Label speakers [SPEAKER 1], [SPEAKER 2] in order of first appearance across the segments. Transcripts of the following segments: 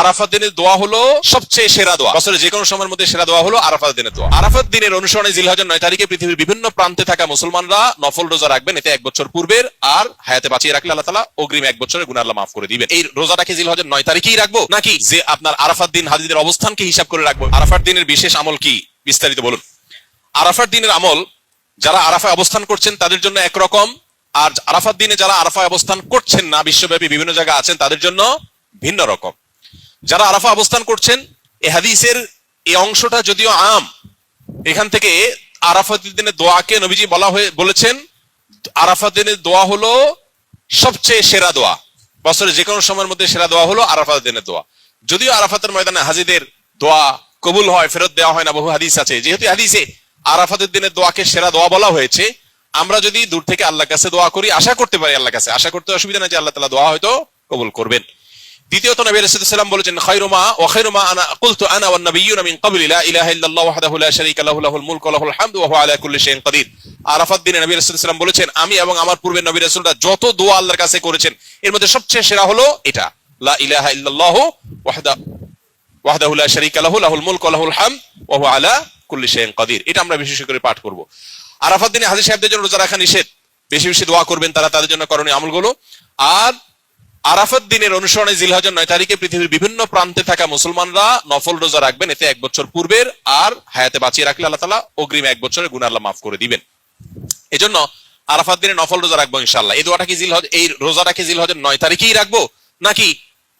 [SPEAKER 1] আরাফাত দিনের দোয়া হলো সবচেয়ে সেরা দোয়া, বছরের যে কোনো সময়ের মধ্যে সেরা দোয়া হলো আরাফাত দিনের দোয়া। আরাফাত দিনের অনুসরণে জিলহজের 9 তারিখে পৃথিবীর বিভিন্ন প্রান্তে থাকা মুসলমানরা নফল রোজা রাখবেন, এতে 1 বছর পূর্বের আর হায়াতে বাঁচিয়ে রাখলে আল্লাহ তাআলা অগ্রিম 1 বছরের গুনাহ আল্লাহ মাফ করে দিবেন। এই রোজাটাকে জিলহজের 9 তারিখেই রাখবো নাকি যে আপনার আরাফাত দিন হাজিদের অবস্থানকে হিসাব করে রাখবো? আরাফাত দিনের বিশেষ আমল কি বিস্তারিত বলুন। আরাফাত দিনের আমল যারা আরাফায় অবস্থান করছেন তাদের জন্য একরকম, আর আরাফাত দিনে যারা আরাফায় অবস্থান করছেন না, বিশ্বব্যাপী বিভিন্ন জায়গায় আছেন, তাদের জন্য ভিন্ন রকম। যারা আরাফা অবস্থান করছেন, এই হাদিসের এই অংশটা যদিও আম, এখান থেকে আরাফাত দিনের দোয়াকে নবীজি বলেছেন আরাফাত দিনের দোয়া হলো সবচেয়ে সেরা দোয়া, বছরের যে কোনো সময়ের মধ্যে সেরা দোয়া হলো আরাফাত দিনের দোয়া। যদিও আরাফাতের ময়দানে হাজিদের দোয়া কবুল হয়, ফেরত দেওয়া হয় না, বহু হাদিস আছে। যেহেতু হাদিসে আরাফাতের দিনের দোয়াকে সেরা দোয়া বলা হয়েছে, আমরা যদি দূর থেকে আল্লাহর কাছে দোয়া করি, আশা করতে পারি আল্লাহর কাছে, আশা করতে অসুবিধা নাই যে আল্লাহ তাআলা দোয়া হয়তো কবুল করবেন। দ্বিতীয়ত নবী আলাইহিস সালাম বলেছেন খায়রুমা ওয়া খায়রুমা আনা কুলতু আনা ওয়ান নাবিয়্যুনা মিন ক্বাবলি লা ইলাহা ইল্লাল্লাহু ওয়াহদাহু লা শারীকা লাহু লাহুল মুলকু ওয়া লাহুল হামদু ওয়া হুয়া আলা কুল্লি শাইইন কাদির। আরাফাত দিনে নবী আলাইহিস সালাম বলেছেন আমি এবং আমার পূর্বের নবী রাসূলরা যত দোয়া আল্লাহর কাছে করেছেন এর মধ্যে সবচেয়ে সেরা হলো এটা, লা ইলাহা ইল্লাল্লাহু ওয়াহদাহু লা শারীকা লাহু লাহুল মুলকু ওয়া লাহুল হামদু ওয়া হুয়া আলা কুল্লি শাইইন কাদির। এটা আমরা বিশেষ করে পাঠ করব। আরাফাত দিনে হাজী সাহেবদের জন্য রোজা রাখা নিষেধ, বেশি বেশি দোয়া করবেন তারা, তাদের জন্য করণীয় আমলগুলো। আর আরাফাত দিনের অনুসরণে জিলহজের 9 তারিখে পৃথিবীর বিভিন্ন প্রান্তে থাকা মুসলমানরা নফল রোজা রাখবেন, এতে 1 বছর পূর্বের আর হায়াতে বাঁচিয়ে রাখলে আল্লাহ তাআলা অগ্রিম 1 বছরের গুনাহ আল্লাহ মাফ করে দিবেন। এজন্য আরাফাত দিনে নফল রোজা রাখবো ইনশাআল্লাহ। এই দোয়াটা কি এই রোজাটাকে জিলহজের 9 তারিখেই রাখবো নাকি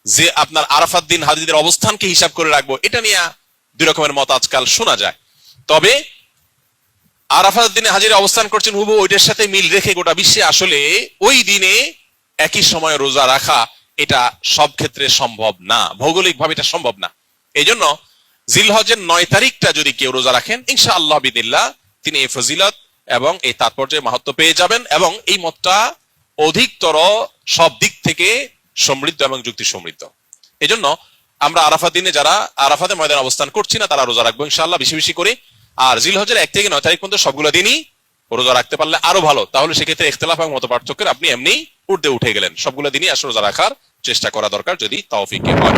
[SPEAKER 1] যে আপনার আরাফাত দিন হাজিদের অবস্থানকে হিসাব করে রাখবো? এটা নিয়ে দুই রকমের মত আজকাল শোনা যায়। তবে আরাফাত দিনে হাজির অবস্থান করছেন হুবহু ওইটার সাথে মিল রেখে গোটা বিশ্বে আসলে ওই দিনে একই সময় রোজা রাখা এটা সব ক্ষেত্রে সম্ভব না, ভৌগোলিক ভাবে এটা সম্ভব না। এই জন্য জিলহজের 9 তারিখটা যদি কেউ রোজা রাখেন ইনশাআল্লাহ বিদিল্লাহ তিনি এই ফজিলত এবং এই তাৎপর্যের মাহাত্ম্য পেয়ে যাবেন, এবং এই মতটা অধিকতর সব দিক থেকে সমৃদ্ধ এবং যুক্তি সমৃদ্ধ। এই জন্য আমরা আরাফাত দিনে যারা আরাফাতের ময়দানে অবস্থান করছি না তারা রোজা রাখবো ইনশাআল্লাহ বেশি বেশি করে। আর জিলহজের 1 থেকে 9 তারিখ পর্যন্ত সবগুলো দিনই রোজা রাখতে পারলে আরো ভালো, তাহলে সেক্ষেত্রে ইখতিলাফ এবং মত পার্থক্যের আপনি এমনি উঠে গেলেন। সবগুলো দিনই আসলে রোজা রাখার চেষ্টা করা দরকার যদি তৌফিক হয়।